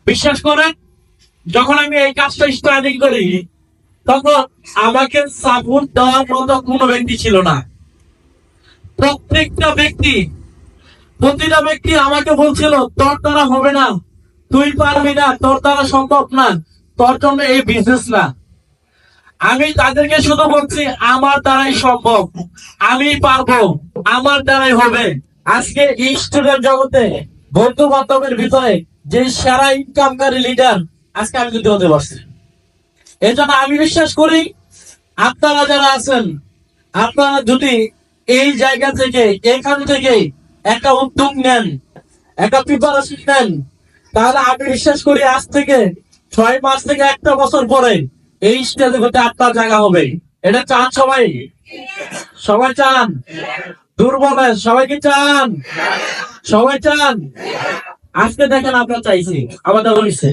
বিশ্বাস করেন, যখন আমি এই কাজটা স্টার্টিং করি তখন আমাকে সাপোর্ট দেওয়ার মতো কোনো ব্যক্তি ছিল না। প্রত্যেকটা ব্যক্তি, প্রতিটা ব্যক্তি আমাকে বলছিল তোর দ্বারা হবে না, তুই পারবি না, তোর দ্বারা সম্ভব না, তোর জন্য এই বিজনেস না। আমি তাদেরকে শুধু বলছি আমার দ্বারাই সম্ভব, আমি পারবো, আমার দ্বারাই হবে। আজকে এই স্টুডেন্ট জগতে, বন্ধু বান্ধবের ভিতরে যে সেরা ইনকামকারী লিডার আজকে আমি যদি হতে পারছি। এই জন্য আমি বিশ্বাস করি আপনারা যারা আছেন, আপনারা যদি এই জায়গা থেকে, এখান থেকে একটা উদ্যোগ নেন, একটা প্রিপারেশন নেন, তাহলে আমি বিশ্বাস করি আজ থেকে 6 মাস থেকে 1 বছর পরে এই স্টেজে হতে আপনার জায়গা হবে। এটা চান সবাই? সবাই চান? দুর্বলের সবাই কি চান? সবাই চান? আজকে দেখেন আপনার চাইছি, আমাদের বলিছে